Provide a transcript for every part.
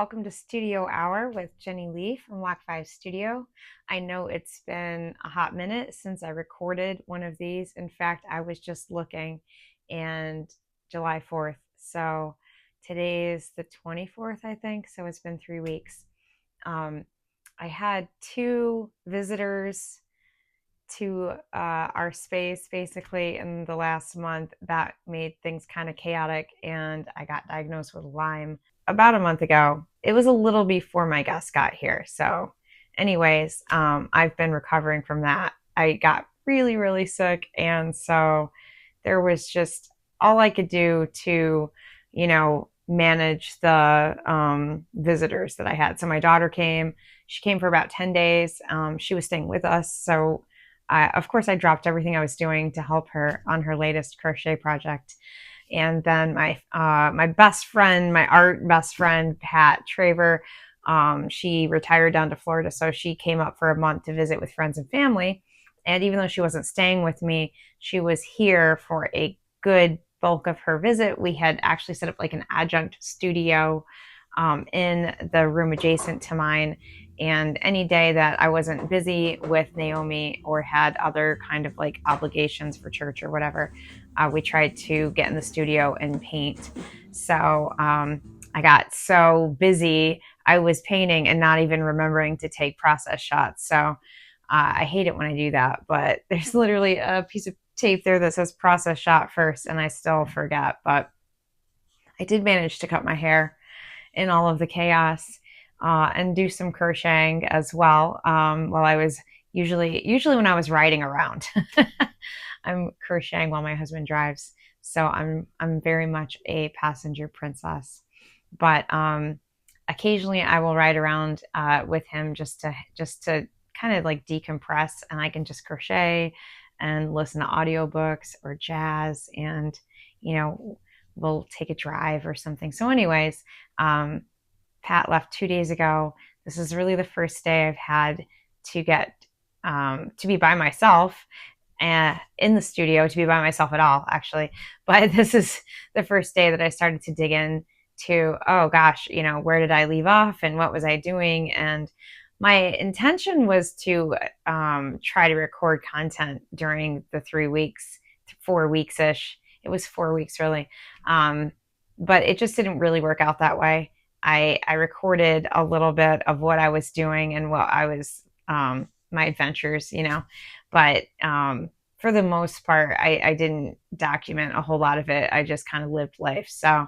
welcome to Studio Hour with Jenni Lee from Lock 5 Studio. I know it's been a hot minute since I recorded one of these. In fact, I was just looking and July 4th. So today is the 24th, I think. So it's been 3 weeks. I had two visitors to our space basically in the last month. That made things kind of chaotic, and I got diagnosed with Lyme about a month ago. It was a little before my guest got here. So anyways, I've been recovering from that. I got really sick, and so there was just all I could do to, manage the visitors that I had. So my daughter came. She came for about 10 days. She was staying with us. So of course, I dropped everything I was doing to help her on her latest crochet project. And then my best friend, my art best friend, Pat Traver, she retired down to Florida. So she came up for a month to visit with friends and family. And even though she wasn't staying with me, she was here for a good bulk of her visit. We had actually set up like an adjunct studio in the room adjacent to mine. And any day that I wasn't busy with Naomi or had other kind of like obligations for church or whatever, we tried to get in the studio and paint. So I got so busy, I was painting and not even remembering to take process shots. So I hate it when I do that, but there's literally a piece of tape there that says process shot first, and I still forget. But I did manage to cut my hair in all of the chaos and do some crocheting as well. While I was usually when I was riding around, I'm crocheting while my husband drives. So I'm very much a passenger princess. But occasionally I will ride around with him just to kind of like decompress, and I can just crochet and listen to audiobooks or jazz, and we'll take a drive or something. So anyways, Pat left 2 days ago. This is really the first day I've had to get to be by myself in the studio, to be by myself at all, actually. But this is the first day that I started to dig in to, oh gosh, where did I leave off and what was I doing? And my intention was to try to record content during the 3 weeks, 4 weeks-ish. It was 4 weeks really. But it just didn't really work out that way. I recorded a little bit of what I was doing and what I was, my adventures, but for the most part, I didn't document a whole lot of it. I just kind of lived life. So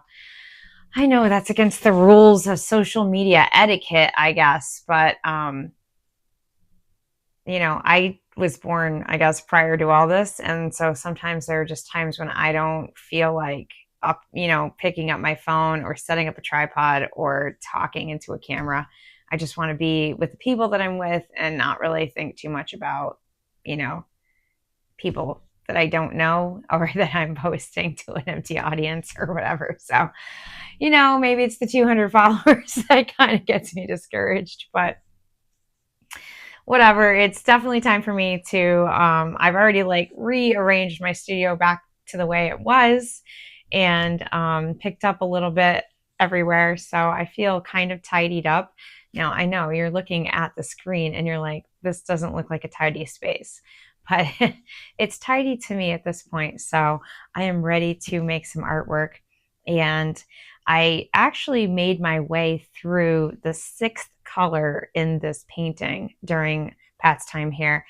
I know that's against the rules of social media etiquette, I guess, but I was born, I guess, prior to all this. And so sometimes there are just times when I don't feel like picking up my phone or setting up a tripod or talking into a camera. I just want to be with the people that I'm with and not really think too much about, people that I don't know or that I'm posting to an empty audience or whatever. So, maybe it's the 200 followers that kind of gets me discouraged, but whatever. It's definitely time for me to, I've already like rearranged my studio back to the way it was, and picked up a little bit everywhere. So I feel kind of tidied up. Now, I know you're looking at the screen and you're like, this doesn't look like a tidy space, but it's tidy to me at this point. So I am ready to make some artwork. And I actually made my way through the 6th color in this painting during Pat's time here,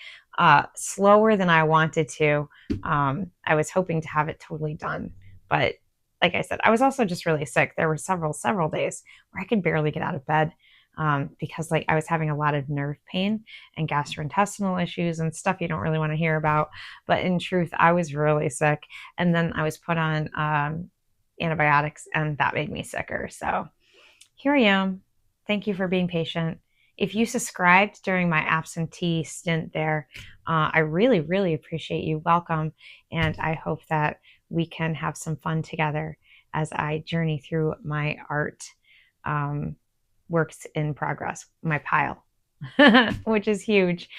slower than I wanted to. I was hoping to have it totally done. But like I said, I was also just really sick. There were several days where I could barely get out of bed because like I was having a lot of nerve pain and gastrointestinal issues and stuff you don't really want to hear about. But in truth, I was really sick. And then I was put on antibiotics, and that made me sicker. So here I am. Thank you for being patient. If you subscribed during my absentee stint there, I really appreciate you. Welcome. And I hope that we can have some fun together as I journey through my art works in progress, my pile, which is huge.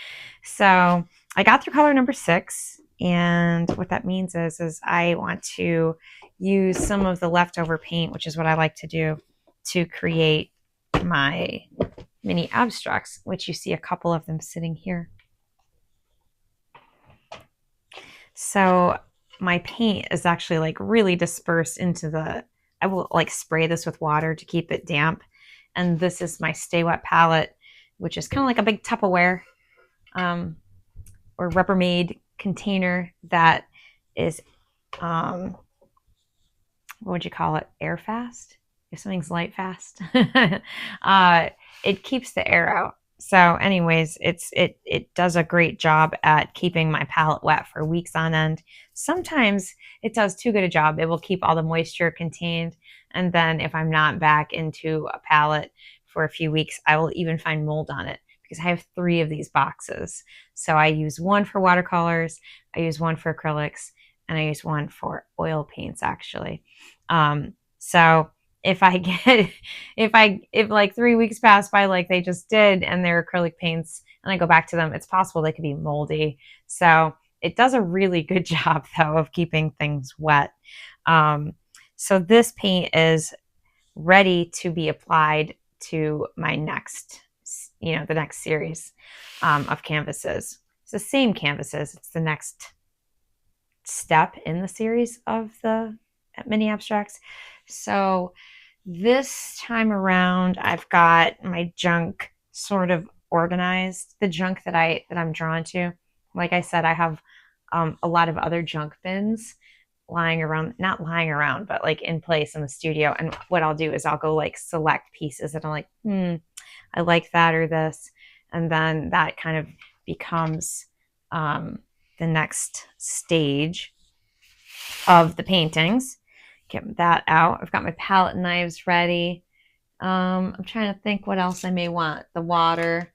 So I got through color number 6. And what that means is I want to use some of the leftover paint, which is what I like to do, to create my mini abstracts, which you see a couple of them sitting here. So my paint is actually like really dispersed into I will like spray this with water to keep it damp. And this is my Stay Wet palette, which is kind of like a big Tupperware or Rubbermaid container that is, what would you call it? Air fast? If something's light fast. It keeps the air out. So anyways, it does a great job at keeping my palette wet for weeks on end. Sometimes it does too good a job. It will keep all the moisture contained. And then if I'm not back into a palette for a few weeks, I will even find mold on it because I have 3 of these boxes. So I use one for watercolors, I use one for acrylics, and I use one for oil paints actually. So if like 3 weeks pass by like they just did and they're acrylic paints and I go back to them, it's possible they could be moldy. So it does a really good job though of keeping things wet. So this paint is ready to be applied to my next, the next series of canvases. It's the same canvases. It's the next step in the series of the mini abstracts. So this time around, I've got my junk sort of organized, the junk that I'm drawn to. Like I said, I have a lot of other junk bins lying around, not lying around, but like in place in the studio. And what I'll do is I'll go like select pieces that I'm like, I like that or this. And then that kind of becomes the next stage of the paintings. Get that out. I've got my palette knives ready. I'm trying to think what else I may want. The water,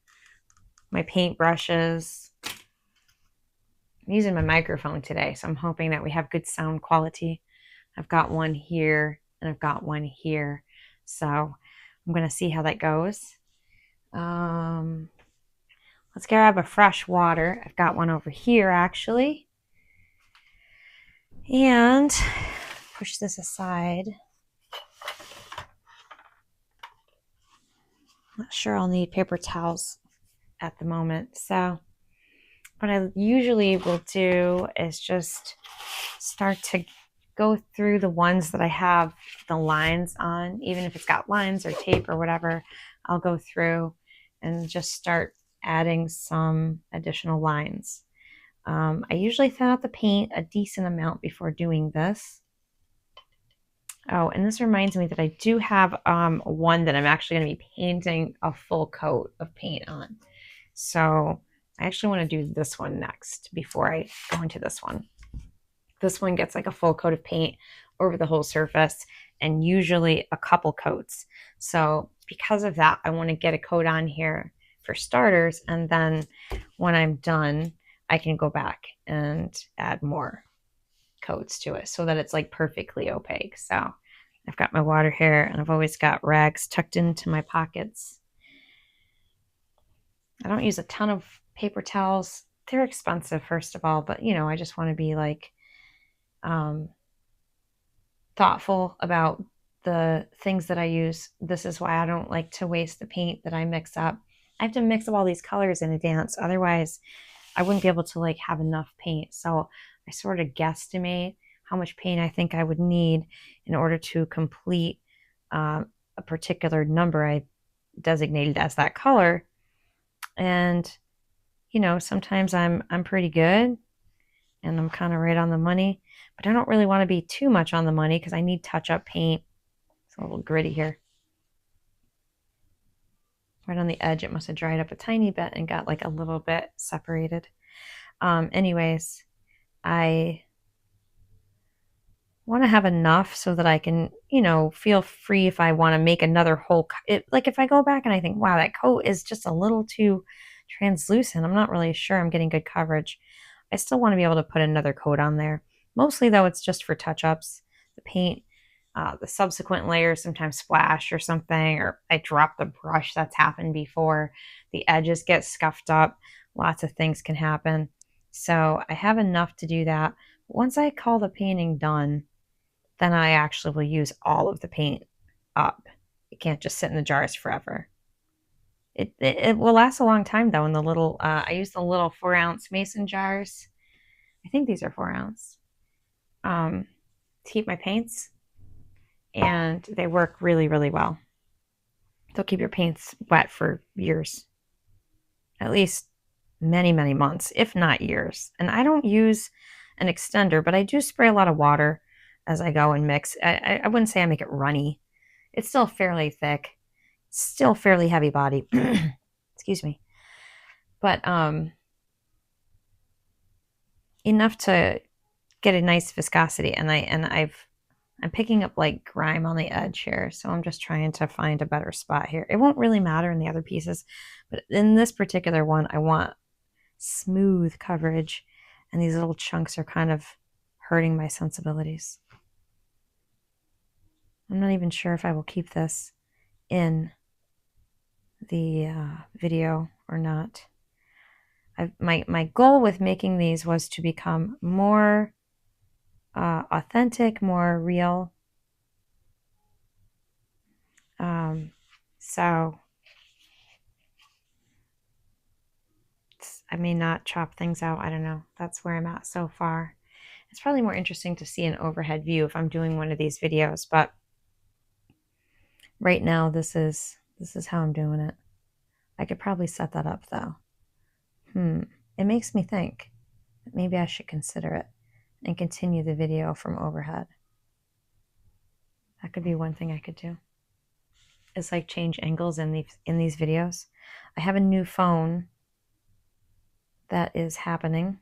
my paint brushes. I'm using my microphone today, so I'm hoping that we have good sound quality. I've got one here and I've got one here. So I'm going to see how that goes. Let's grab a fresh water. I've got one over here actually. And push this aside. Not sure I'll need paper towels at the moment. So what I usually will do is just start to go through the ones that I have the lines on, even if it's got lines or tape or whatever. I'll go through and just start adding some additional lines. I usually thin out the paint a decent amount before doing this. Oh, and this reminds me that I do have one that I'm actually going to be painting a full coat of paint on. So I actually want to do this one next before I go into this one. This one gets like a full coat of paint over the whole surface and usually a couple coats. So because of that, I want to get a coat on here for starters. And then when I'm done, I can go back and add more coats to it so that it's like perfectly opaque. So I've got my water here and I've always got rags tucked into my pockets. I don't use a ton of paper towels. They're expensive, first of all, but I just want to be like thoughtful about the things that I use. This is why I don't like to waste the paint that I mix up. I have to mix up all these colors in advance. Otherwise, I wouldn't be able to like have enough paint. So I sort of guesstimate how much paint I think I would need in order to complete a particular number I designated as that color. And sometimes I'm pretty good and I'm kind of right on the money, but I don't really want to be too much on the money because I need touch-up paint. It's a little gritty here. Right on the edge, it must have dried up a tiny bit and got like a little bit separated. Anyways, I want to have enough so that I can, feel free if I want to make another whole like if I go back and I think, wow, that coat is just a little too translucent. I'm not really sure I'm getting good coverage. I still want to be able to put another coat on there. Mostly though, it's just for touch-ups. The paint, the subsequent layers sometimes splash or something, or I drop the brush. That's happened before. The edges get scuffed up. Lots of things can happen. So I have enough to do that. Once I call the painting done, then I actually will use all of the paint up It can't just sit in the jars forever. It will last a long time though in the little, I use the little 4-ounce mason jars. I think these are 4-ounce, to keep my paints, and they work really, really well. They'll keep your paints wet for years, at least many, many months, if not years. And I don't use an extender, but I do spray a lot of water as I go and mix. I wouldn't say I make it runny. It's still fairly thick, still fairly heavy body. Excuse me. But enough to get a nice viscosity. And I'm picking up like grime on the edge here, so I'm just trying to find a better spot here. It won't really matter in the other pieces, but in this particular one, I want smooth coverage, and these little chunks are kind of hurting my sensibilities. I'm not even sure if I will keep this in the video or not. My goal with making these was to become more authentic, more real. So I may not chop things out. I don't know. That's where I'm at so far. It's probably more interesting to see an overhead view if I'm doing one of these videos, but right now this is how I'm doing it. I could probably set that up though. It makes me think that maybe I should consider it and continue the video from overhead. That could be one thing I could do. It's like change angles in these videos. I have a new phone that is happening.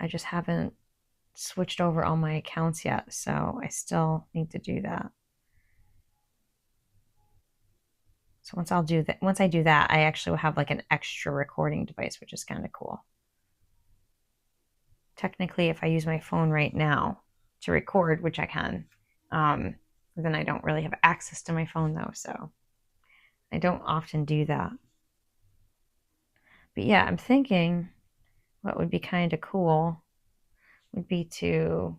I just haven't switched over all my accounts yet, so I still need to do that. So once I do that, I actually will have like an extra recording device, which is kind of cool. Technically, if I use my phone right now to record, which I can, then I don't really have access to my phone though, so I don't often do that. But yeah, I'm thinking what would be kind of cool would be to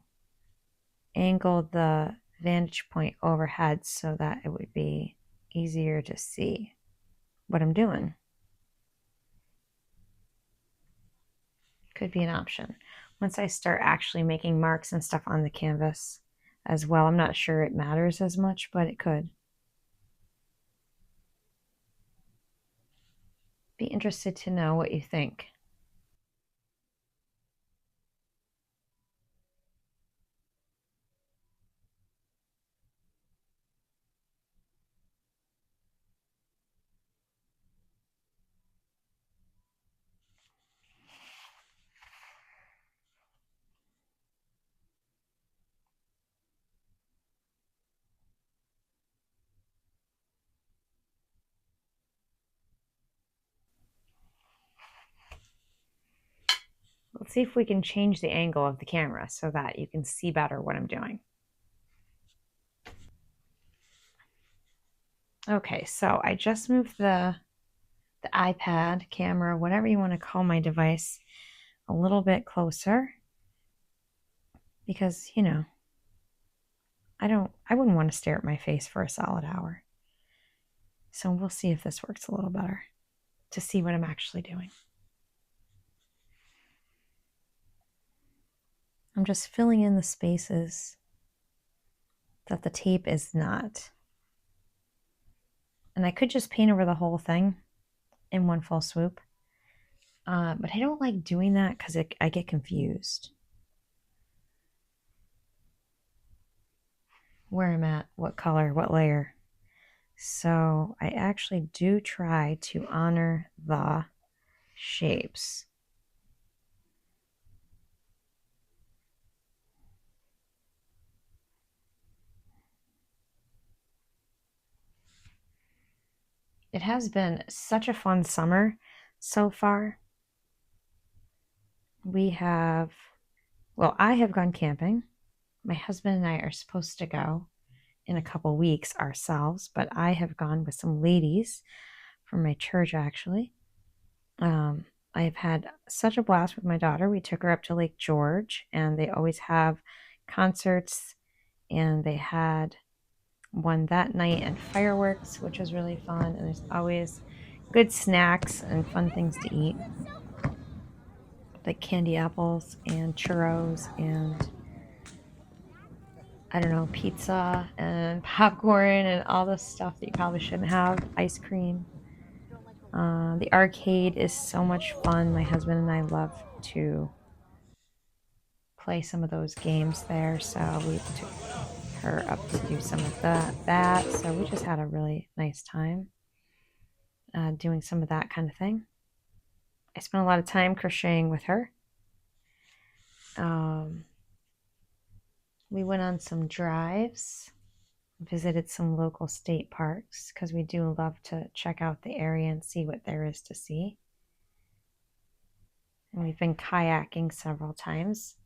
angle the vantage point overhead so that it would be easier to see what I'm doing. Could be an option. Once I start actually making marks and stuff on the canvas as well, I'm not sure it matters as much, but it could. Be interested to know what you think. Let's see if we can change the angle of the camera so that you can see better what I'm doing. Okay, so I just moved the iPad, camera, whatever you want to call my device, a little bit closer because, you know, I wouldn't want to stare at my face for a solid hour. So we'll see if this works a little better to see what I'm actually doing. I'm just filling in the spaces that the tape is not. And I could just paint over the whole thing in one full swoop. But I don't like doing that because I get confused. Where I'm at, what color, what layer. So I actually do try to honor the shapes. It has been such a fun summer so far. I have gone camping. My husband and I are supposed to go in a couple weeks ourselves, but I have gone with some ladies from my church actually. I've had such a blast with my daughter. We took her up to Lake George, and they always have concerts, and they had one that night, and fireworks, which was really fun. And there's always good snacks and fun things to eat, like candy apples and churros and I don't know, pizza and popcorn and all the stuff that you probably shouldn't have, ice cream. The arcade is so much fun. My husband and I love to play some of those games there, so we took her up to do some of that. So we just had a really nice time doing some of that kind of thing. I spent a lot of time crocheting with her. We went on some drives, visited some local state parks because we do love to check out the area and see what there is to see. And we've been kayaking several times.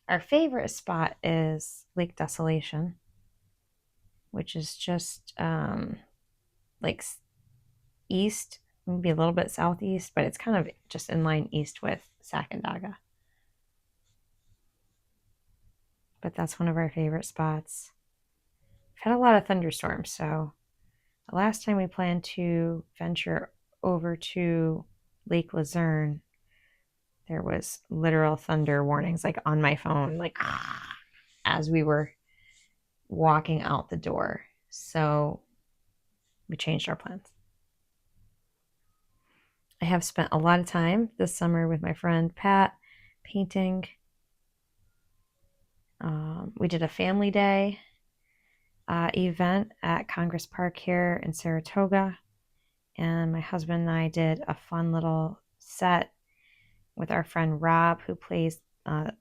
Our favorite spot is Lake Desolation, which is just like east, maybe a little bit southeast, but it's kind of just in line east with Sacandaga. But that's one of our favorite spots. We've had a lot of thunderstorms, so the last time we planned to venture over to Lake Luzerne, there was literal thunder warnings, like on my phone, like as we were walking out the door. So we changed our plans. I have spent a lot of time this summer with my friend Pat painting. We did a family day event at Congress Park here in Saratoga, and my husband and I did a fun little set with our friend Rob, who plays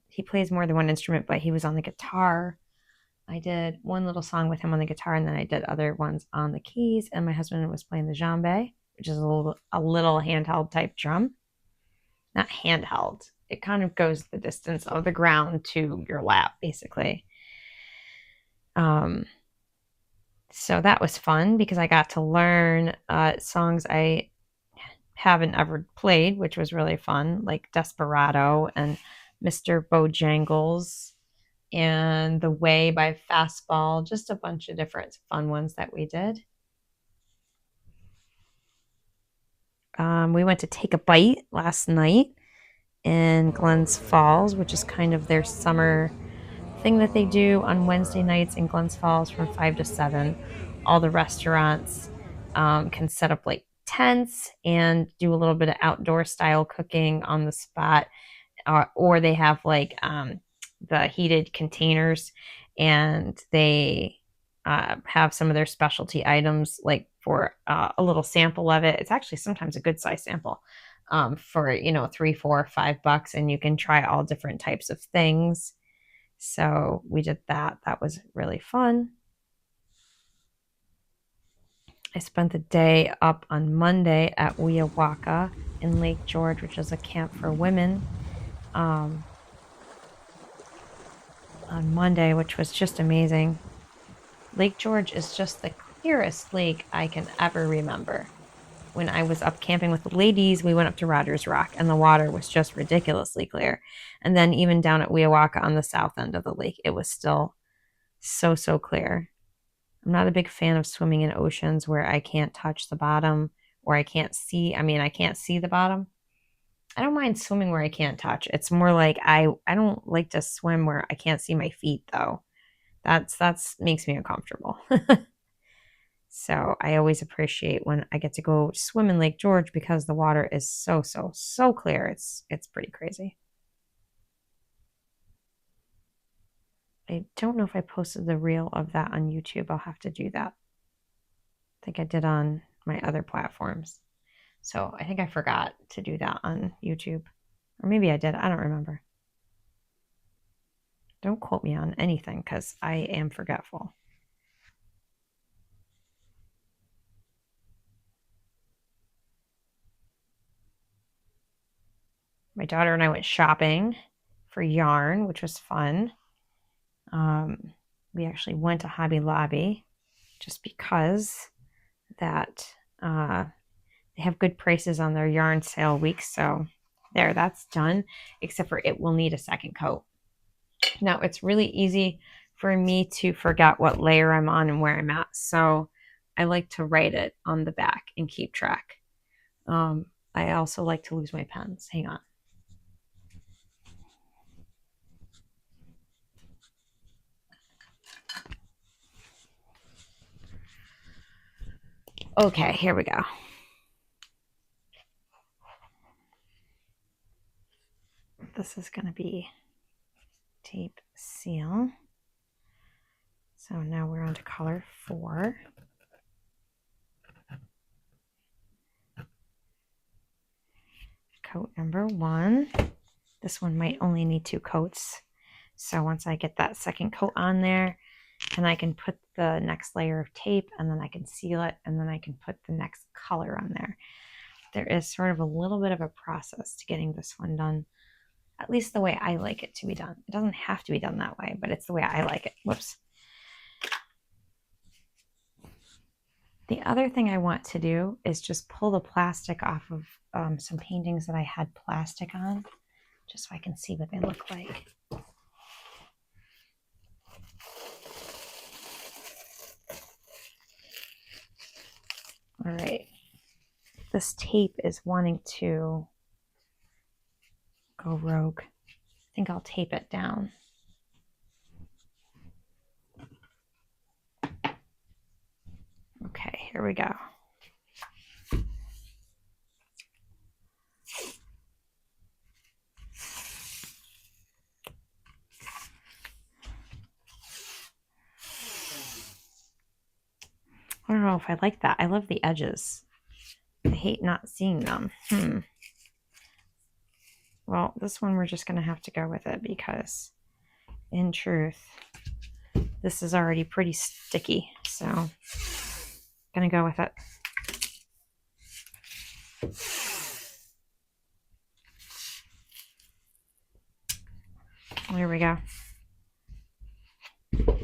he plays more than one instrument, but he was on the guitar. I did one little song with him on the guitar, and then I did other ones on the keys, and my husband was playing the djembe, which is a little handheld type drum. Not handheld. It kind of goes the distance of the ground to your lap, basically. So that was fun because I got to learn songs I haven't ever played, which was really fun, like Desperado and Mr. Bojangles and The Way by Fastball, just a bunch of different fun ones that we did. We went to Take a Bite last night in Glens Falls, which is kind of their summer thing that they do on Wednesday nights in Glens Falls from 5 to 7. All the restaurants can set up like tents and do a little bit of outdoor style cooking on the spot, or they have like the heated containers, and they have some of their specialty items like for a little sample of it. It's actually sometimes a good size sample for $3, $4, $5, and you can try all different types of things. So we did that. That was really fun. I spent the day up on Monday at Weowaka in Lake George, which is a camp for women, on Monday, which was just amazing. Lake George is just the clearest lake I can ever remember. When I was up camping with the ladies, we went up to Rogers Rock, and the water was just ridiculously clear. And then even down at Weowaka on the south end of the lake, it was still so clear. I'm not a big fan of swimming in oceans where I can't touch the bottom or I can't see. I can't see the bottom. I don't mind swimming where I can't touch. It's more like I don't like to swim where I can't see my feet, though. That's makes me uncomfortable. So I always appreciate when I get to go swim in Lake George because the water is so clear. It's pretty crazy. I don't know if I posted the reel of that on YouTube. I'll have to do that. I think I did on my other platforms. So I think I forgot to do that on YouTube. Or maybe I did. I don't remember. Don't quote me on anything because I am forgetful. My daughter and I went shopping for yarn, which was fun. We actually went to Hobby Lobby just because that they have good prices on their yarn sale week. So there, that's done, except for it will need a second coat. Now, it's really easy for me to forget what layer I'm on and where I'm at. So I like to write it on the back and keep track. I also like to lose my pens. Hang on. Okay, here we go. This is going to be tape seal. So now we're on to color 4. Coat number 1. This one might only need 2 coats. So once I get that second coat on there, and I can put the next layer of tape, and then I can seal it, and then I can put the next color on there. There is sort of a little bit of a process to getting this one done, at least the way I like it to be done. It doesn't have to be done that way, but it's the way I like it. Whoops. The other thing I want to do is just pull the plastic off of some paintings that I had plastic on, just so I can see what they look like. All right, this tape is wanting to go rogue. I think I'll tape it down. Okay, here we go. I don't know if I like that. I love the edges. I hate not seeing them. Well, this one we're just going to have to go with it because, in truth, this is already pretty sticky. So, going to go with it. There we go.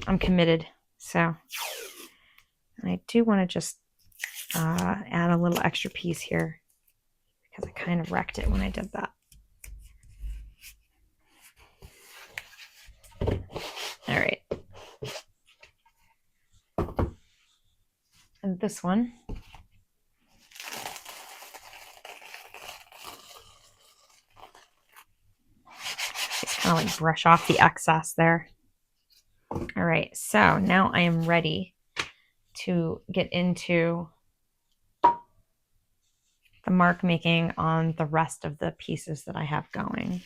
I'm committed. So, I do want to just add a little extra piece here because I kind of wrecked it when I did that. All right. And this one. Just kind of like brush off the excess there. All right, so now I am ready to get into the mark making on the rest of the pieces that I have going.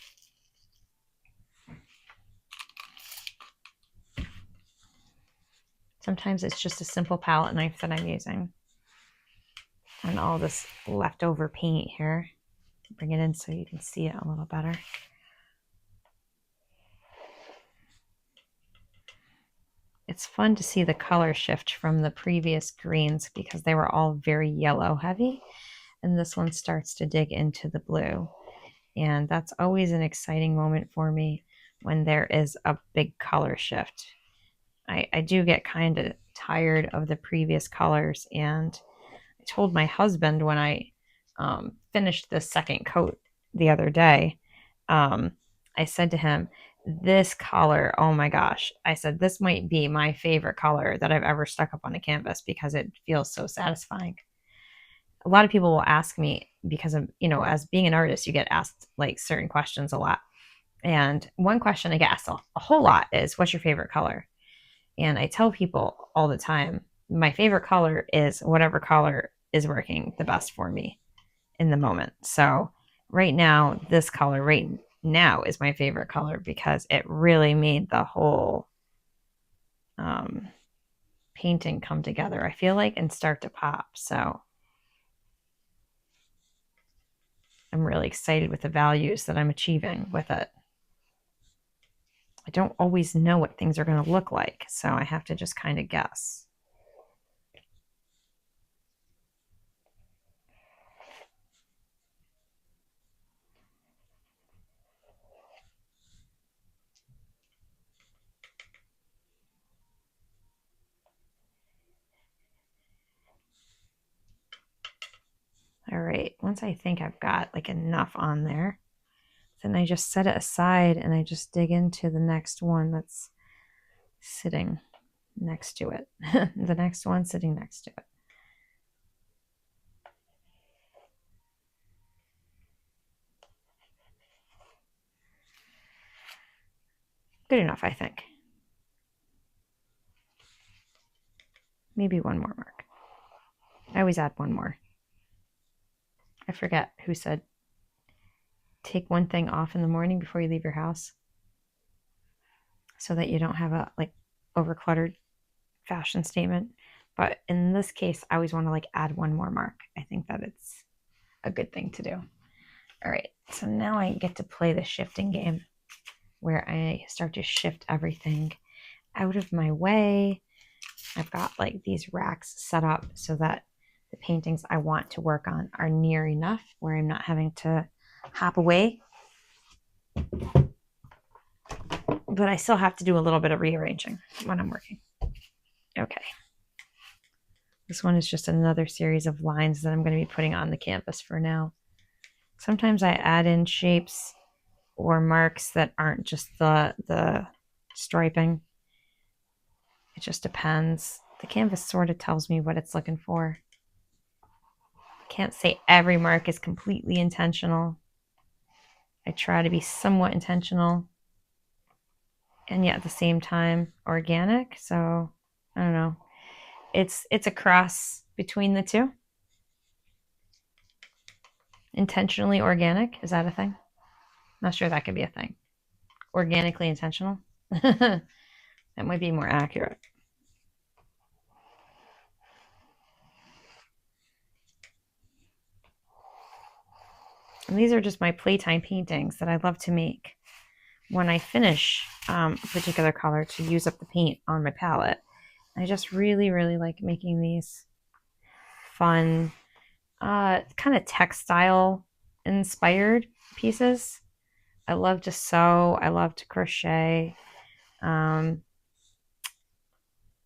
Sometimes it's just a simple palette knife that I'm using. And all this leftover paint here to bring it in so you can see it a little better. It's fun to see the color shift from the previous greens because they were all very yellow heavy. And this one starts to dig into the blue. And that's always an exciting moment for me when there is a big color shift. I do get kind of tired of the previous colors, and I told my husband when I finished the second coat the other day, I said to him, this color, oh my gosh, I said, this might be my favorite color that I've ever stuck up on a canvas because it feels so satisfying. A lot of people will ask me because of, as being an artist, you get asked like certain questions a lot. And one question I get asked a whole lot is, what's your favorite color? And I tell people all the time, my favorite color is whatever color is working the best for me in the moment. So right now, this color right now is my favorite color because it really made the whole painting come together, I feel like, and start to pop. So I'm really excited with the values that I'm achieving with it. I don't always know what things are going to look like, so I have to just kind of guess. All right, once I think I've got like enough on there, then I just set it aside and I just dig into the next one that's sitting next to it. The next one sitting next to it. Good enough, I think. Maybe one more mark. I always add one more. I forget who said take one thing off in the morning before you leave your house so that you don't have a like overcluttered fashion statement. But in this case, I always want to like add one more mark. I think that it's a good thing to do. All right, so now I get to play the shifting game where I start to shift everything out of my way. I've got like these racks set up so that the paintings I want to work on are near enough where I'm not having to hop away. But I still have to do a little bit of rearranging when I'm working. Okay. This one is just another series of lines that I'm going to be putting on the canvas for now. Sometimes I add in shapes or marks that aren't just the striping. It just depends. The canvas sort of tells me what it's looking for. I can't say every mark is completely intentional. I try to be somewhat intentional and yet at the same time organic. So I don't know. It's a cross between the two. Intentionally organic, is that a thing? Not sure that could be a thing. Organically intentional. That might be more accurate. And these are just my playtime paintings that I love to make when I finish a particular color to use up the paint on my palette. I just really, really like making these fun, kind of textile inspired pieces. I love to sew. I love to crochet.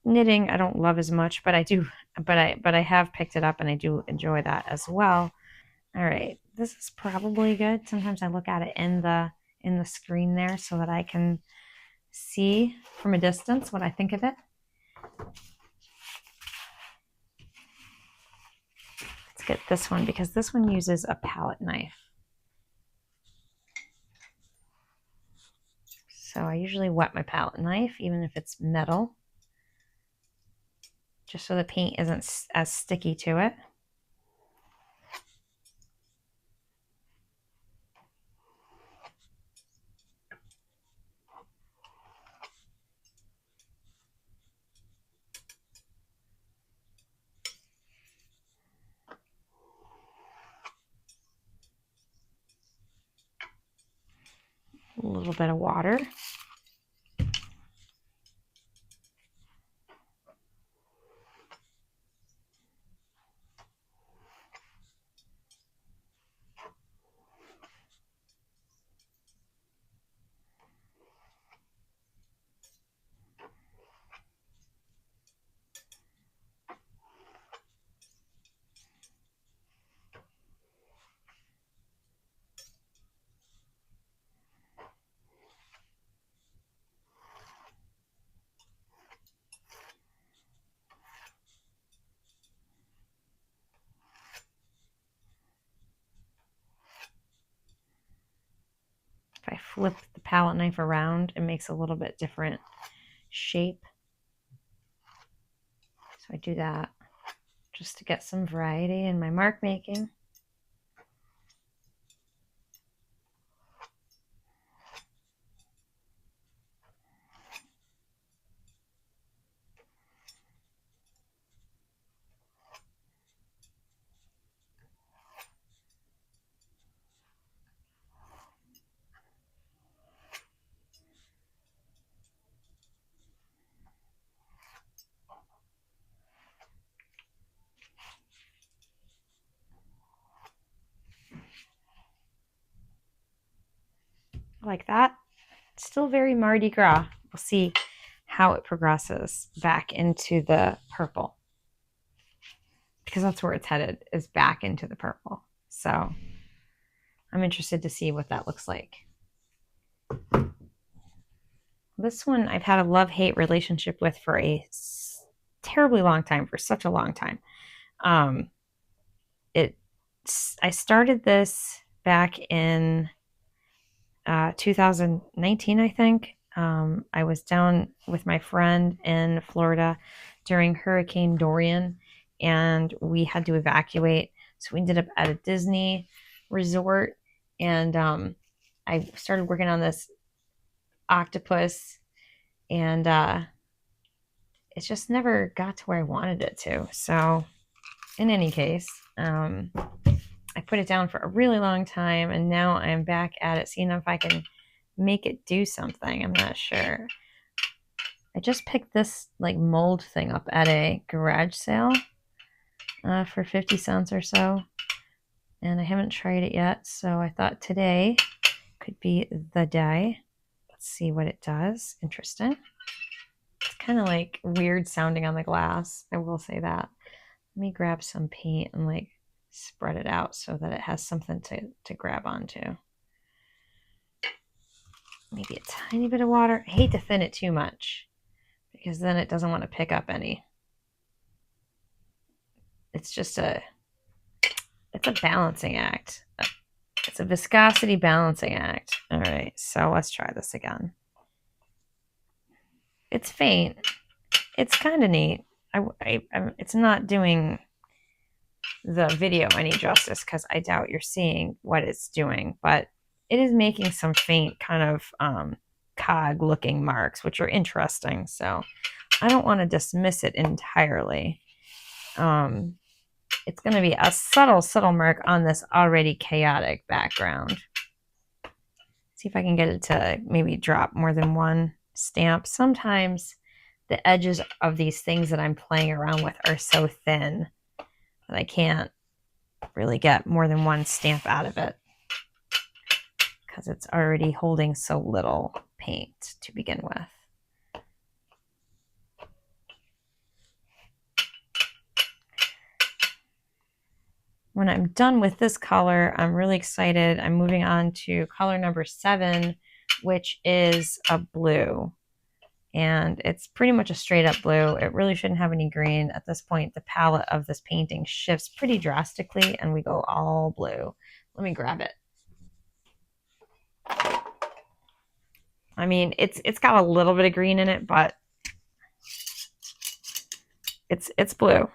Knitting I don't love as much, but I do. But I have picked it up and I do enjoy that as well. All right, this is probably good. Sometimes I look at it in the screen there so that I can see from a distance what I think of it. Let's get this one because this one uses a palette knife. So I usually wet my palette knife, even if it's metal, just so the paint isn't as sticky to it. A little bit of water. If I flip the palette knife around, it makes a little bit different shape. So I do that just to get some variety in my mark making. Like that. Still very Mardi Gras. We'll see how it progresses back into the purple, because that's where it's headed, is back into the purple. So I'm interested to see what that looks like. This one I've had a love-hate relationship with for a terribly long time, for such a long time. Um, I started this back in 2019, I think. I was down with my friend in Florida during Hurricane Dorian, and we had to evacuate. So we ended up at a Disney resort, and I started working on this octopus, and it just never got to where I wanted it to. So, in any case, I put it down for a really long time, and now I'm back at it, seeing if I can make it do something. I'm not sure. I just picked this like mold thing up at a garage sale for 50 cents or so, and I haven't tried it yet, so I thought today could be the day. Let's see what it does. Interesting. It's kind of like weird sounding on the glass, I will say that. Let me grab some paint and like spread it out so that it has something to grab onto. Maybe a tiny bit of water. I hate to thin it too much because then it doesn't want to pick up any. It's a balancing act. It's a viscosity balancing act. All right, so let's try this again. It's faint. It's kind of neat. It's not doing the video any justice because I doubt you're seeing what it's doing, but it is making some faint kind of cog looking marks, which are interesting. So I don't want to dismiss it entirely. It's going to be a subtle mark on this already chaotic background. See if I can get it to maybe drop more than one stamp. Sometimes the edges of these things that I'm playing around with are so thin that I can't really get more than one stamp out of it because it's already holding so little paint to begin with. When I'm done with this color, I'm really excited. I'm moving on to color number 7, which is a blue. And it's pretty much a straight up blue. It really shouldn't have any green. At this point, the palette of this painting shifts pretty drastically and we go all blue. Let me grab it. I mean, it's got a little bit of green in it, but it's blue.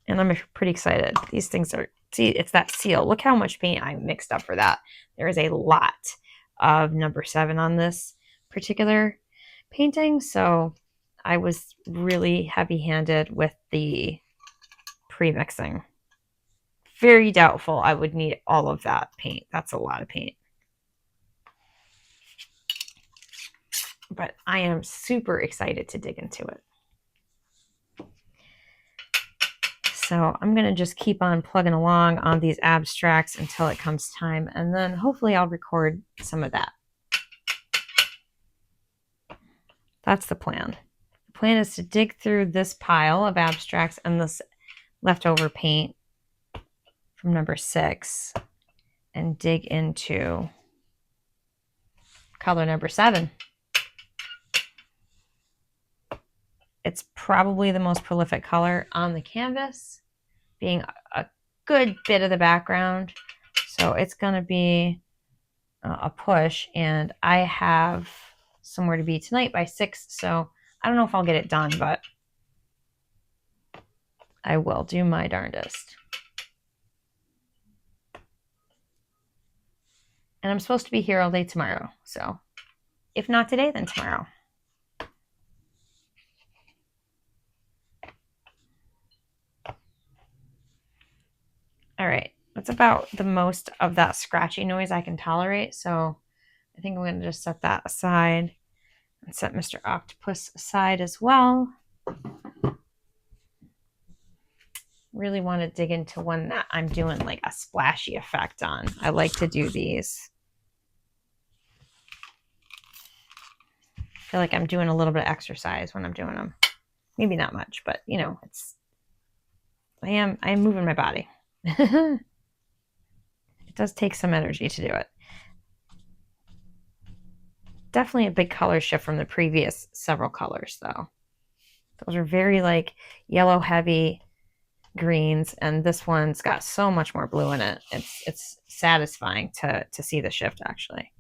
And I'm pretty excited. These things are, see, it's that seal. Look how much paint I mixed up for that. There is a lot of number 7 on this particular painting, so I was really heavy-handed with the pre-mixing. Very doubtful I would need all of that paint. That's a lot of paint. But I am super excited to dig into it. So I'm going to just keep on plugging along on these abstracts until it comes time, and then hopefully I'll record some of that. That's the plan. The plan is to dig through this pile of abstracts and this leftover paint from number 6 and dig into color number 7. It's probably the most prolific color on the canvas, being a good bit of the background. So it's going to be a push, and I have somewhere to be tonight by 6, so I don't know if I'll get it done, but I will do my darndest. And I'm supposed to be here all day tomorrow, so if not today, then tomorrow. All right, that's about the most of that scratchy noise I can tolerate, so I think I'm going to just set that aside and set Mr. Octopus aside as well. Really want to dig into one that I'm doing like a splashy effect on. I like to do these. I feel like I'm doing a little bit of exercise when I'm doing them. Maybe not much, but you know, I am moving my body. It does take some energy to do it. Definitely a big color shift from the previous several colors, though. Those are very like yellow heavy greens, and this one's got so much more blue in it. It's satisfying to see the shift, actually.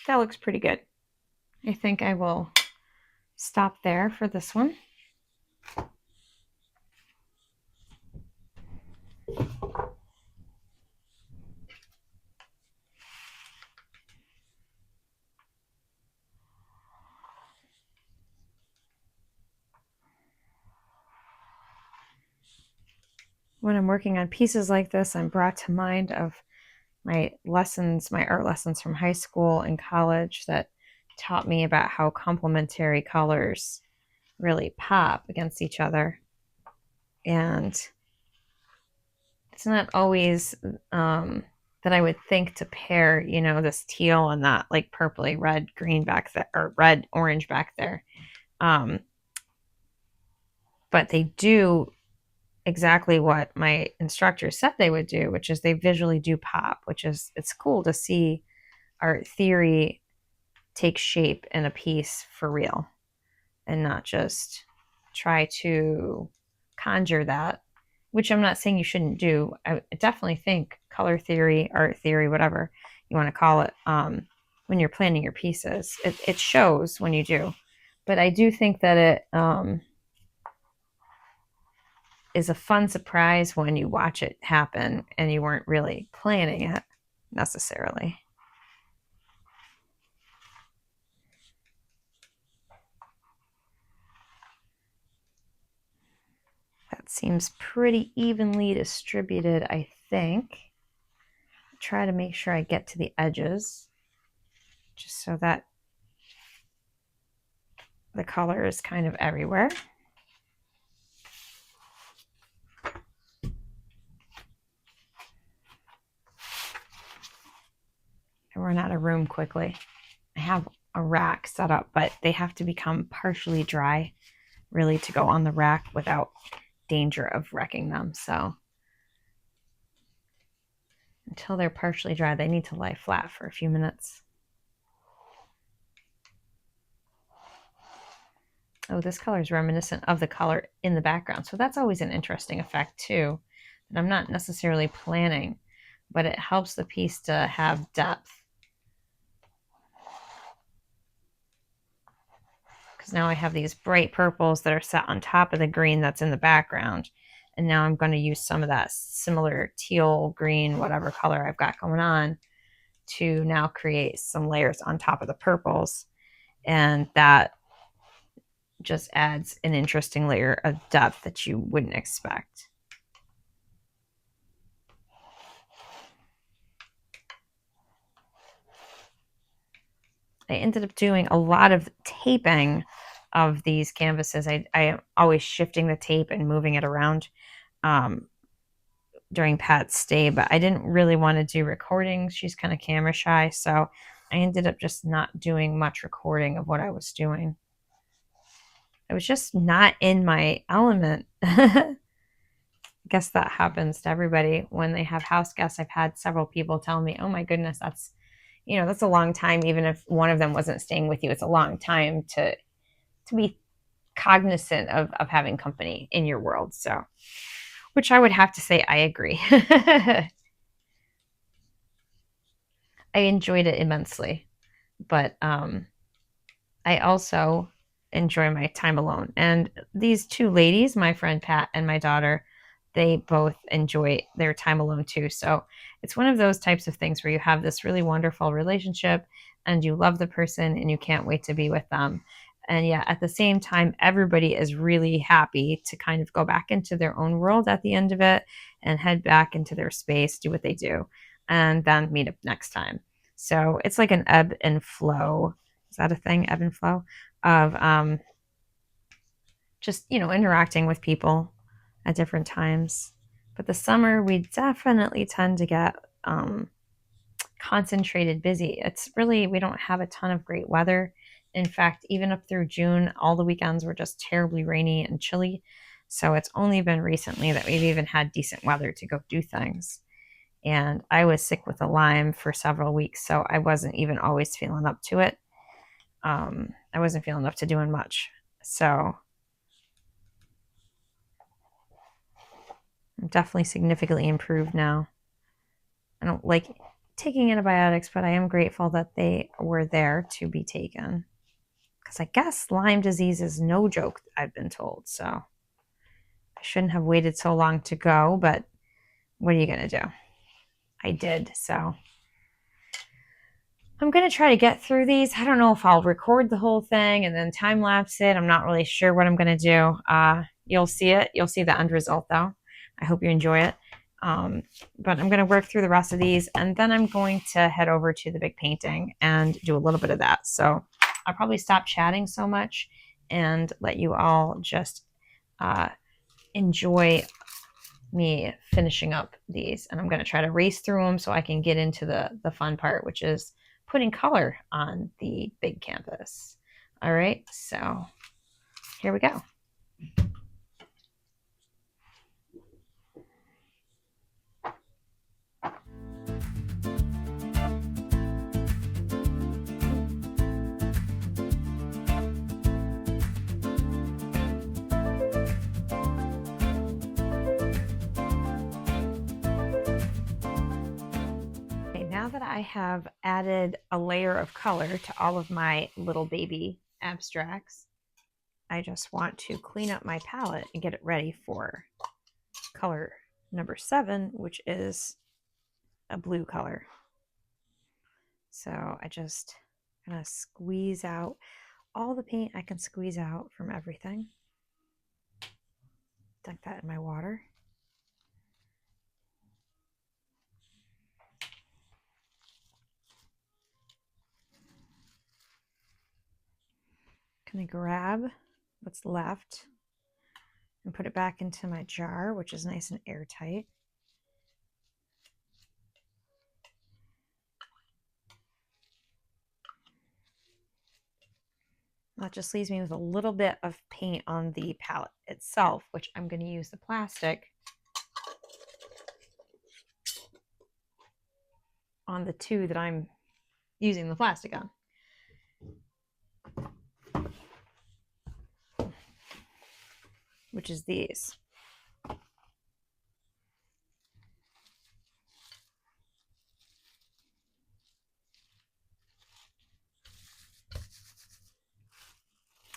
That looks pretty good. I think I will stop there for this one. When I'm working on pieces like this, I'm brought to mind of my lessons, my art lessons from high school and college that taught me about how complementary colors really pop against each other. And it's not always that I would think to pair, this teal and that like purpley red green back there, or red orange back there. But they do exactly what my instructors said they would do, which is they visually do pop, it's cool to see art theory take shape in a piece for real and not just try to conjure that, which I'm not saying you shouldn't do. I definitely think color theory, art theory, whatever you want to call it, when you're planning your pieces, it shows when you do. But I do think that it is a fun surprise when you watch it happen and you weren't really planning it necessarily. That seems pretty evenly distributed, I think. Try to make sure I get to the edges just so that the color is kind of everywhere. I run out of room quickly. I have a rack set up, but they have to become partially dry really to go on the rack without danger of wrecking them. So until they're partially dry, they need to lie flat for a few minutes. Oh, this color is reminiscent of the color in the background. So that's always an interesting effect too, that I'm not necessarily planning, but it helps the piece to have depth. Because now I have these bright purples that are set on top of the green that's in the background. And now I'm going to use some of that similar teal, green, whatever color I've got going on to now create some layers on top of the purples. And that just adds an interesting layer of depth that you wouldn't expect. I ended up doing a lot of taping of these canvases. I am always shifting the tape and moving it around during Pat's stay, but I didn't really want to do recordings. She's kind of camera shy, so I ended up just not doing much recording of what I was doing. I was just not in my element. I guess that happens to everybody when they have house guests. I've had several people tell me, oh my goodness, that's a long time. Even if one of them wasn't staying with you, it's a long time to be cognizant of having company in your world. So, which I would have to say I agree. I enjoyed it immensely, but I also enjoy my time alone. And these two ladies, my friend Pat and my daughter, they both enjoy their time alone too. So it's one of those types of things where you have this really wonderful relationship and you love the person and you can't wait to be with them. And yeah, at the same time, everybody is really happy to kind of go back into their own world at the end of it and head back into their space, do what they do, and then meet up next time. So it's like an ebb and flow. Is that a thing? Ebb and flow of just, interacting with people at different times. But the summer, we definitely tend to get concentrated busy. It's really, we don't have a ton of great weather. In fact, even up through June, all the weekends were just terribly rainy and chilly. So it's only been recently that we've even had decent weather to go do things. And I was sick with a Lyme for several weeks, so I wasn't even always feeling up to it. I wasn't feeling up to doing much. So I'm definitely significantly improved now. I don't like taking antibiotics, but I am grateful that they were there to be taken. Because I guess Lyme disease is no joke, I've been told. So I shouldn't have waited so long to go, but what are you going to do? I did. So I'm going to try to get through these. I don't know if I'll record the whole thing and then time lapse it. I'm not really sure what I'm going to do. You'll see it. You'll see the end result, though. I hope you enjoy it. But I'm going to work through the rest of these, and then I'm going to head over to the big painting and do a little bit of that. So I'll probably stop chatting so much and let you all just enjoy me finishing up these. And I'm going to try to race through them so I can get into the fun part, which is putting color on the big canvas. All right, so here we go. Now that I have added a layer of color to all of my little baby abstracts, I just want to clean up my palette and get it ready for color number 7, which is a blue color. So I just gonna squeeze out all the paint I can squeeze out from everything. Dunk that in my water. Gonna grab what's left and put it back into my jar, which is nice and airtight. That just leaves me with a little bit of paint on the palette itself, which I'm going to use the plastic on the two that I'm using the plastic on. Which is these.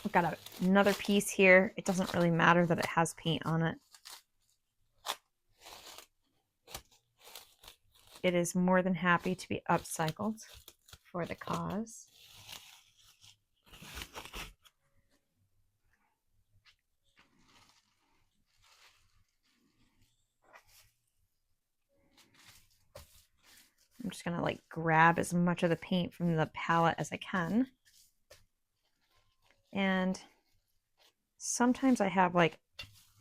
I've got another piece here. It doesn't really matter that it has paint on it. It is more than happy to be upcycled for the cause. I'm just gonna like grab as much of the paint from the palette as I can. And sometimes I have like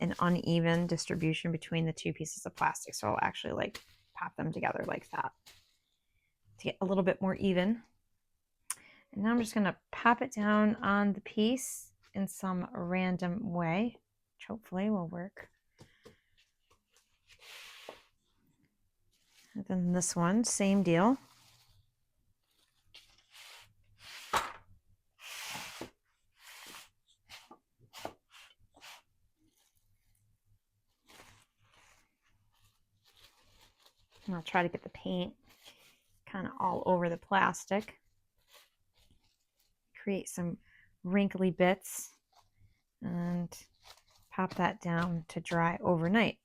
an uneven distribution between the two pieces of plastic. So I'll actually like pop them together like that to get a little bit more even. And now I'm just gonna pop it down on the piece in some random way, which hopefully will work. And then this one, same deal. And I'll try to get the paint kind of all over the plastic. Create some wrinkly bits and pop that down to dry overnight.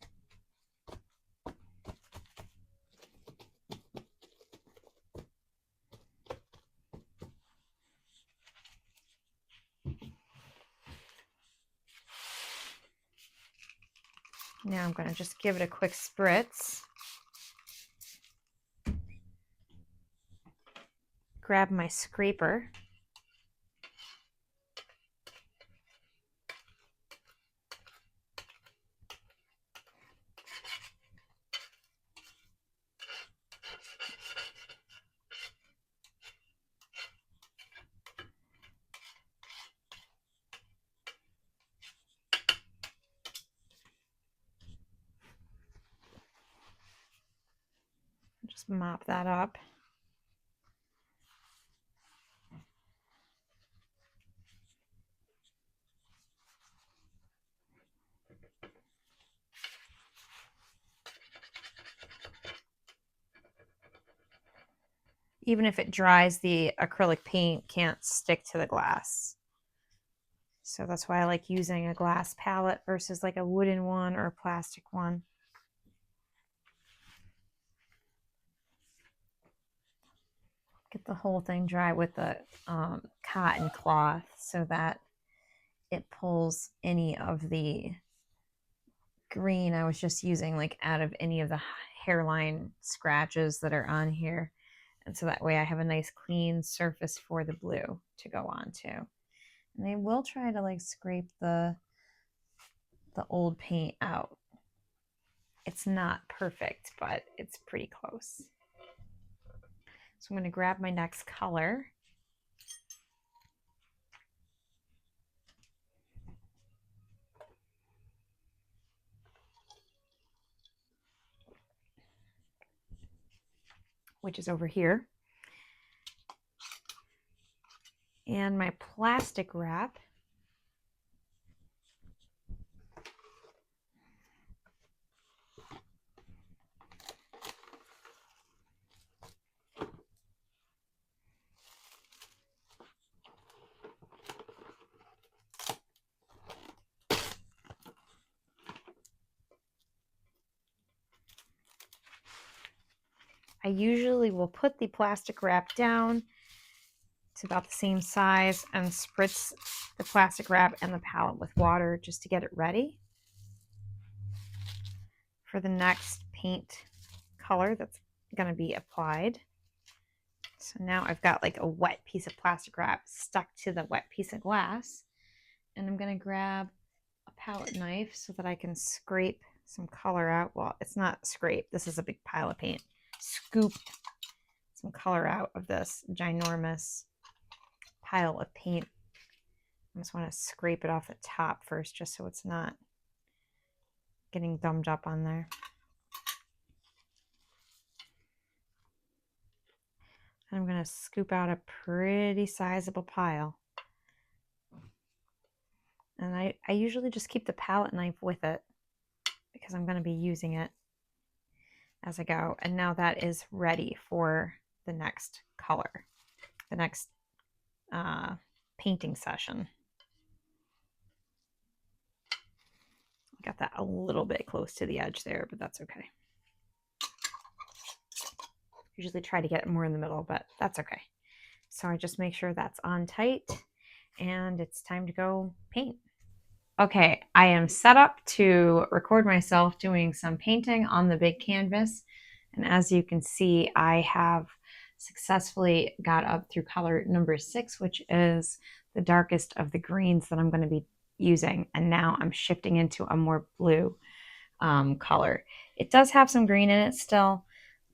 Now I'm going to just give it a quick spritz. Grab my scraper. Just mop that up. Even if it dries, the acrylic paint can't stick to the glass. So that's why I like using a glass palette versus like a wooden one or a plastic one. Get the whole thing dry with the cotton cloth so that it pulls any of the green I was just using like out of any of the hairline scratches that are on here. And so that way I have a nice clean surface for the blue to go on to. And I will try to like scrape the old paint out. It's not perfect, but it's pretty close. So I'm going to grab my next color. Which is over here. And my plastic wrap. I usually will put the plastic wrap down. It's about the same size and spritz the plastic wrap and the palette with water just to get it ready for the next paint color that's going to be applied. So now I've got like a wet piece of plastic wrap stuck to the wet piece of glass. And I'm going to grab a palette knife so that I can scrape some color out. Well, it's not scrape. This is a big pile of paint. Scoop some color out of this ginormous pile of paint. I just want to scrape it off the top first just so it's not getting gummed up on there. And I'm going to scoop out a pretty sizable pile. And I usually just keep the palette knife with it because I'm going to be using it as I go. And now that is ready for the next color, the next painting session. Got that a little bit close to the edge there, but that's okay. Usually try to get it more in the middle, but that's okay. So I just make sure that's on tight and it's time to go paint. Okay, I am set up to record myself doing some painting on the big canvas. And as you can see, I have successfully got up through color number 6, which is the darkest of the greens that I'm going to be using. And now I'm shifting into a more blue color. It does have some green in it still,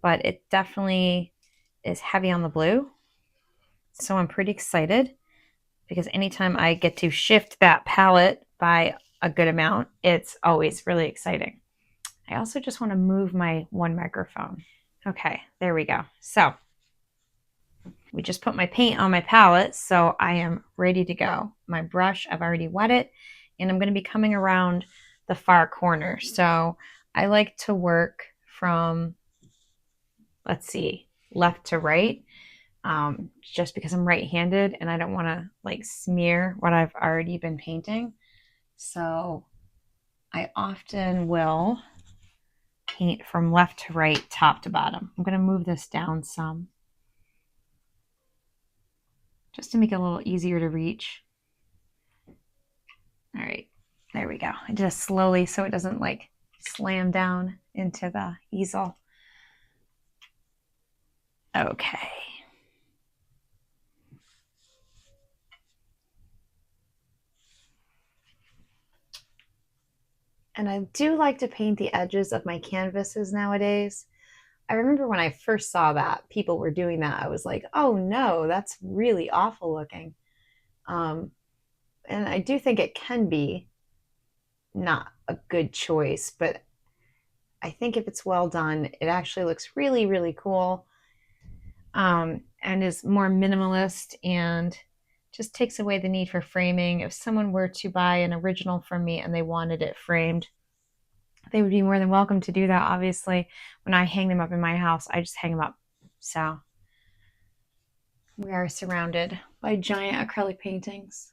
but it definitely is heavy on the blue. So I'm pretty excited because anytime I get to shift that palette by a good amount, it's always really exciting. I also just want to move my one microphone. Okay, there we go. So we just put my paint on my palette, so I am ready to go. My brush, I've already wet it, and I'm going to be coming around the far corner. So I like to work from, let's see, left to right. just because I'm right-handed and I don't want to like smear what I've already been painting. So I often will paint from left to right, top to bottom. I'm going to move this down some just to make it a little easier to reach. All right, there we go. I just slowly so it doesn't like slam down into the easel. Okay. And I do like to paint the edges of my canvases nowadays. I remember when I first saw that people were doing that, I was like, oh no, that's really awful looking. And I do think it can be not a good choice, but I think if it's well done, it actually looks really, really cool, and is more minimalist and just takes away the need for framing. If someone were to buy an original from me and they wanted it framed, they would be more than welcome to do that. Obviously, when I hang them up in my house, I just hang them up. So we are surrounded by giant acrylic paintings.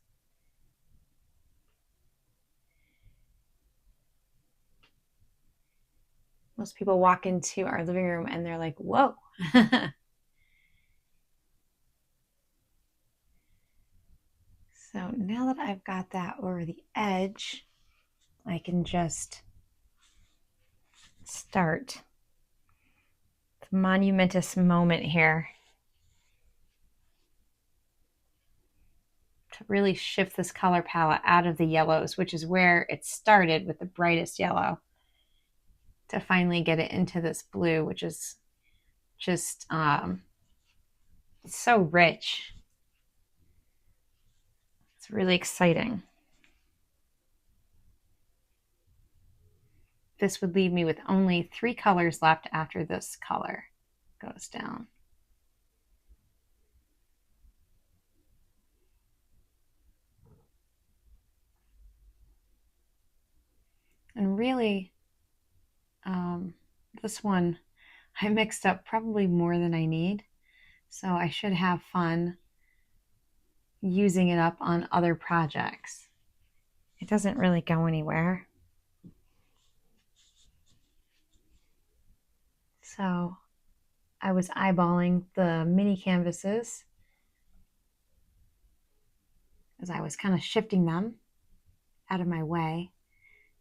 Most people walk into our living room and they're like, whoa. So now that I've got that over the edge, I can just start the monumentous moment here to really shift this color palette out of the yellows, which is where it started with the brightest yellow, to finally get it into this blue, which is just so rich. It's really exciting. This would leave me with only 3 colors left after this color goes down. And really, this one I mixed up probably more than I need, so I should have fun using it up on other projects. It doesn't really go anywhere. So I was eyeballing the mini canvases as I was kind of shifting them out of my way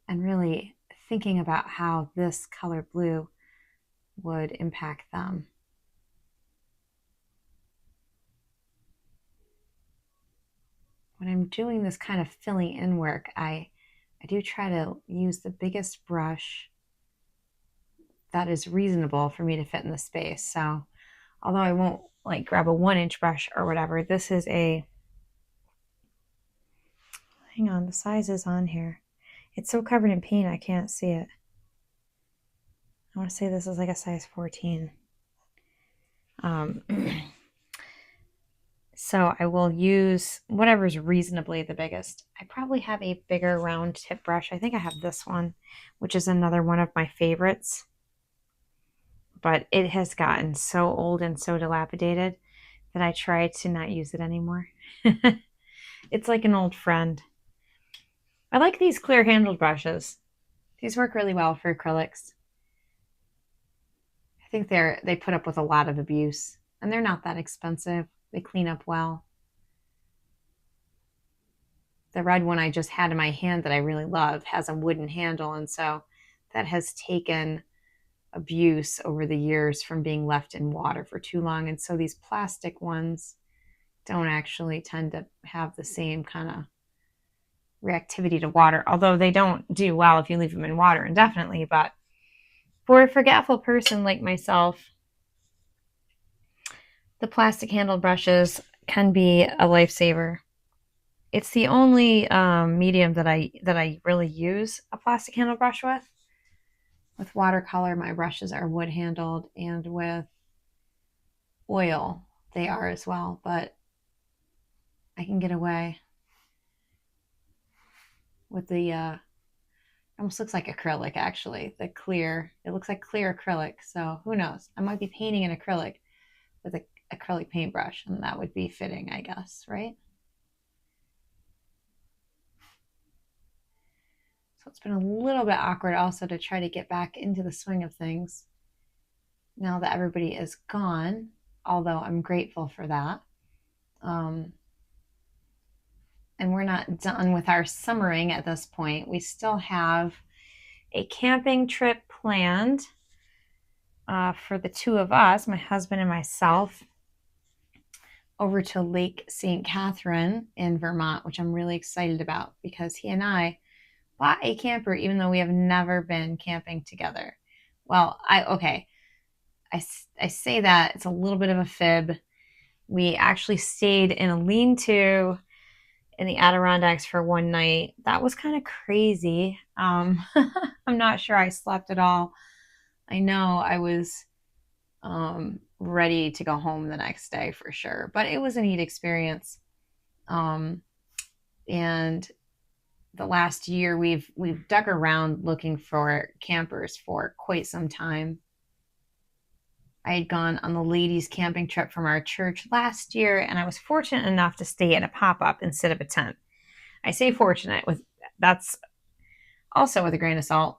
and really thinking about how this color blue would impact them. When I'm doing this kind of filling in work, I do try to use the biggest brush that is reasonable for me to fit in the space. So although I won't like grab a 1-inch brush or whatever, this is a, hang on, the size is on here. It's so covered in paint I can't see it. I want to say this is like a size 14. So I will use whatever's reasonably the biggest. I probably have a bigger round tip brush. I think I have this one, which is another one of my favorites. But it has gotten so old and so dilapidated that I try to not use it anymore. It's like an old friend. I like these clear handled brushes. These work really well for acrylics. I think they put up with a lot of abuse, and they're not that expensive. They clean up well. The red one I just had in my hand that I really love has a wooden handle, and so that has taken abuse over the years from being left in water for too long. And so these plastic ones don't actually tend to have the same kind of reactivity to water, although they don't do well if you leave them in water indefinitely. But for a forgetful person like myself, the plastic handled brushes can be a lifesaver. It's the only medium that I really use a plastic handled brush with. With watercolor, my brushes are wood handled, and with oil, they are as well, but I can get away with the, almost looks like acrylic actually, the clear, it looks like clear acrylic, so who knows, I might be painting an acrylic with acrylic acrylic paintbrush, and that would be fitting, I guess, right? So it's been a little bit awkward also to try to get back into the swing of things now that everybody is gone, although I'm grateful for that. And we're not done with our summering at this point. We still have a camping trip planned for the two of us, my husband and myself, over to Lake St. Catherine in Vermont, which I'm really excited about because he and I bought a camper even though we have never been camping together. Well, I say that it's a little bit of a fib. We actually stayed in a lean-to in the Adirondacks for one night. That was kind of crazy. I'm not sure I slept at all. I know I was ready to go home the next day for sure, but it was a neat experience. And the last year we've dug around looking for campers for quite some time. I had gone on the ladies camping trip from our church last year, and I was fortunate enough to stay at a pop-up instead of a tent. I say fortunate, that's also with a grain of salt,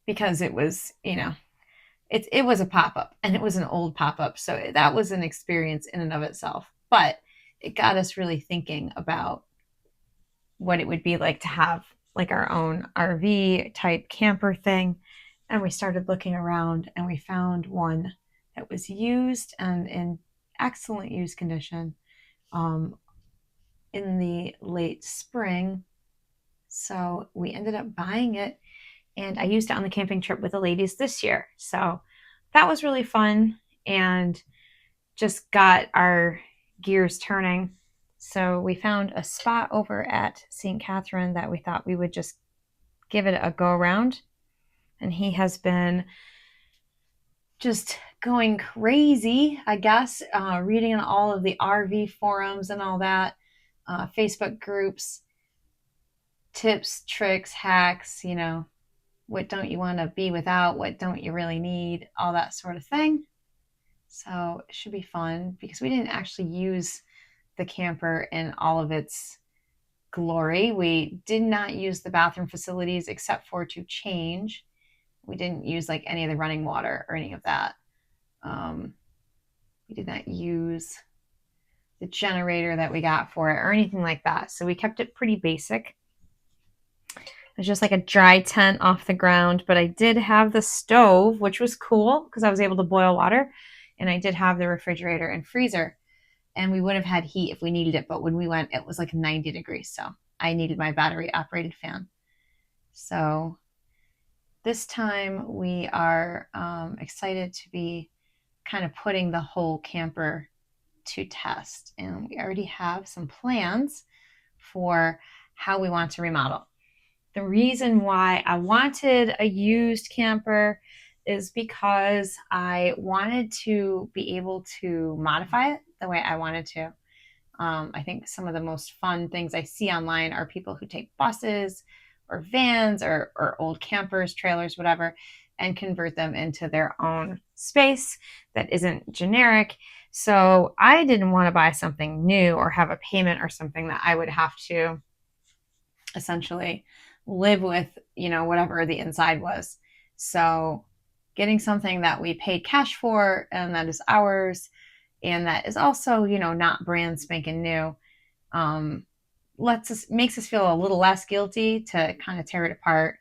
because it was, it was a pop-up, and it was an old pop-up, so that was an experience in and of itself. But it got us really thinking about what it would be like to have like our own RV type camper thing. And we started looking around, and we found one that was used and in excellent use condition in the late spring. So we ended up buying it, and I used it on the camping trip with the ladies this year. So that was really fun and just got our gears turning. So we found a spot over at St. Catherine that we thought we would just give it a go around. And he has been just going crazy, I guess, reading on all of the RV forums and all that, Facebook groups, tips, tricks, hacks, what don't you want to be without, what don't you really need, all that sort of thing. So it should be fun because we didn't actually use the camper in all of its glory. We did not use the bathroom facilities except for to change. We didn't use like any of the running water or any of that. We did not use the generator that we got for it or anything like that. So we kept it pretty basic. It was just like a dry tent off the ground, but I did have the stove, which was cool because I was able to boil water, and I did have the refrigerator and freezer, and we would have had heat if we needed it, but when we went, it was like 90 degrees, so I needed my battery operated fan. So this time we are excited to be kind of putting the whole camper to test, and we already have some plans for how we want to remodel. The reason why I wanted a used camper is because I wanted to be able to modify it the way I wanted to. I think some of the most fun things I see online are people who take buses or vans or old campers, trailers, whatever, and convert them into their own space that isn't generic. So I didn't want to buy something new or have a payment or something that I would have to essentially live with, whatever the inside was. So getting something that we paid cash for and that is ours and that is also, not brand spanking new, makes us feel a little less guilty to kind of tear it apart.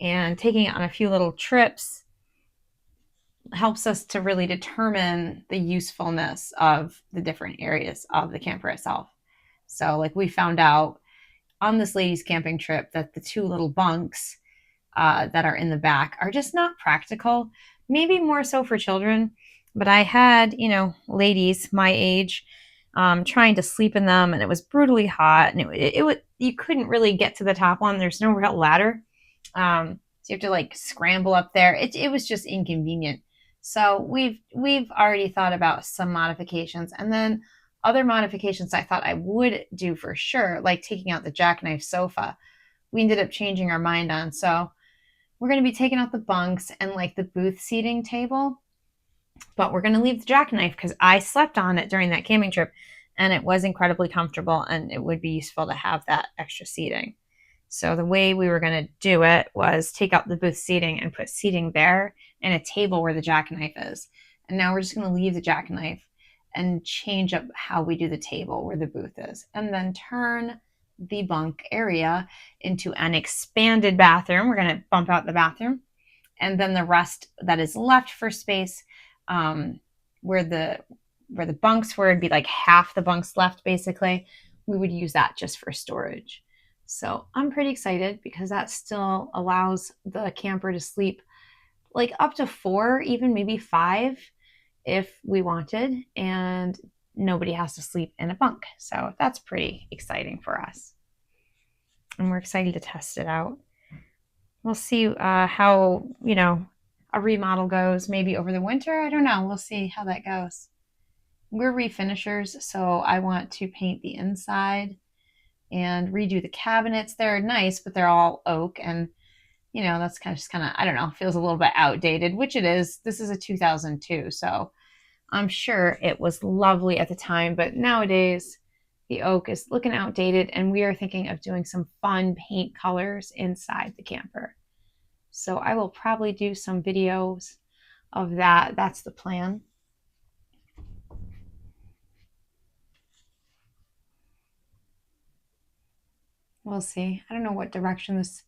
And taking it on a few little trips helps us to really determine the usefulness of the different areas of the camper itself. So like we found out on this ladies camping trip that the two little bunks that are in the back are just not practical, maybe more so for children. But I had, ladies my age trying to sleep in them, and it was brutally hot, and you couldn't really get to the top one. There's no real ladder. So you have to like scramble up there. It was just inconvenient. So we've already thought about some modifications, and then other modifications I thought I would do for sure, like taking out the jackknife sofa. We ended up changing our mind on. So we're going to be taking out the bunks and like the booth seating table. But we're going to leave the jackknife because I slept on it during that camping trip and it was incredibly comfortable, and it would be useful to have that extra seating. So the way we were going to do it was take out the booth seating and put seating there and a table where the jackknife is. And now we're just going to leave the jackknife and change up how we do the table where the booth is, and then turn the bunk area into an expanded bathroom. We're going to bump out the bathroom, and then the rest that is left for space, where the bunks were, it'd be like half the bunks left basically, we would use that just for storage. So I'm pretty excited because that still allows the camper to sleep like up to 4, even maybe 5 if we wanted, and nobody has to sleep in a bunk. So that's pretty exciting for us. And we're excited to test it out. We'll see how, a remodel goes maybe over the winter. I don't know. We'll see how that goes. We're refinishers, so I want to paint the inside and redo the cabinets. They're nice, but they're all oak, and that's kind of, I don't know, feels a little bit outdated, which it is. This is a 2002, so I'm sure it was lovely at the time, but nowadays the oak is looking outdated, and we are thinking of doing some fun paint colors inside the camper. So I will probably do some videos of that. That's the plan. We'll see. I don't know what direction this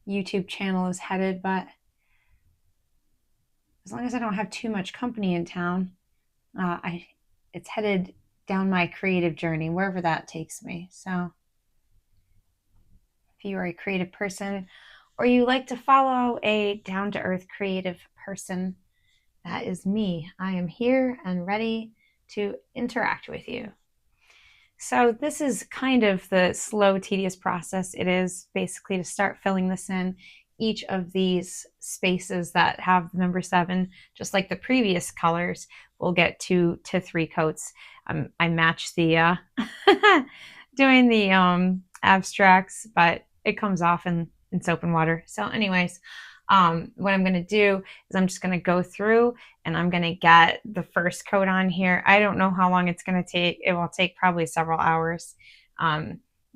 YouTube channel is headed, but as long as I don't have too much company in town, it's headed down my creative journey, wherever that takes me. So if you are a creative person, or you like to follow a down-to-earth creative person, that is me. I am here and ready to interact with you. So this is kind of the slow, tedious process. It is basically to start filling this in. Each of these spaces that have the number 7, just like the previous colors, will get 2 to 3 coats. I match the doing the abstracts, but it comes off in soap and water. So anyways, what I'm going to do is I'm just going to go through and I'm going to get the first coat on here. I don't know how long it's going to take. It will take probably several hours.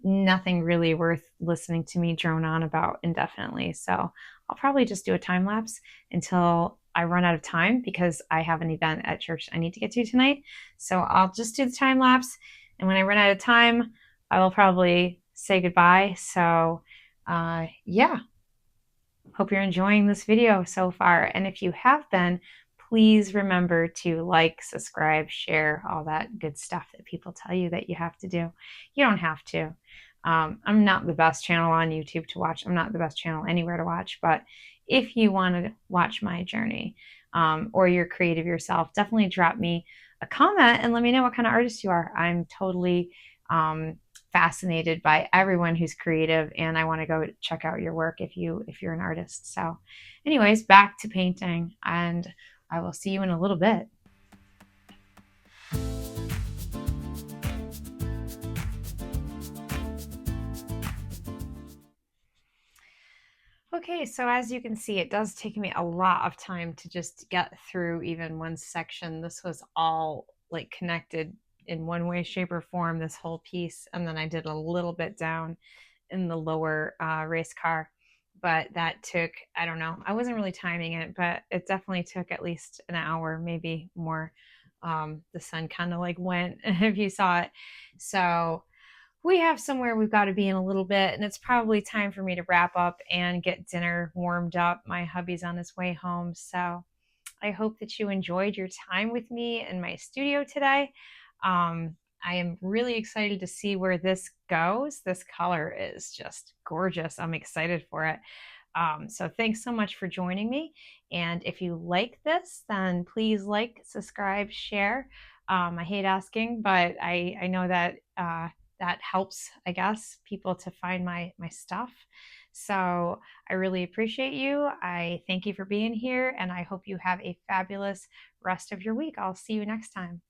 Nothing really worth listening to me drone on about indefinitely. So I'll probably just do a time lapse until I run out of time, because I have an event at church I need to get to tonight. So I'll just do the time lapse. And when I run out of time, I will probably say goodbye. So yeah. Hope you're enjoying this video so far. And if you have been, please remember to like, subscribe, share, all that good stuff that people tell you that you have to do. You don't have to. I'm not the best channel on YouTube to watch. I'm not the best channel anywhere to watch. But if you want to watch my journey, or you're creative yourself, definitely drop me a comment and let me know what kind of artist you are. I'm totally fascinated by everyone who's creative, and I want to go check out your work if you're an artist. So anyways, back to painting, and I will see you in a little bit. Okay, so as you can see, it does take me a lot of time to just get through even one section. This was all like connected in one way, shape, or form, this whole piece, and then I did a little bit down in the lower race car, but that took, I don't know, I wasn't really timing it, but it definitely took at least an hour, maybe more. The sun kind of like went, if you saw it. So we have somewhere we've got to be in a little bit, and it's probably time for me to wrap up and get dinner warmed up. My hubby's on his way home, so I hope that you enjoyed your time with me in my studio today. I am really excited to see where this goes. This color is just gorgeous. I'm excited for it. So thanks so much for joining me. And if you like this, then please like, subscribe, share. I hate asking, but I know that that helps, I guess, people to find my stuff. So I really appreciate you. I thank you for being here, and I hope you have a fabulous rest of your week. I'll see you next time.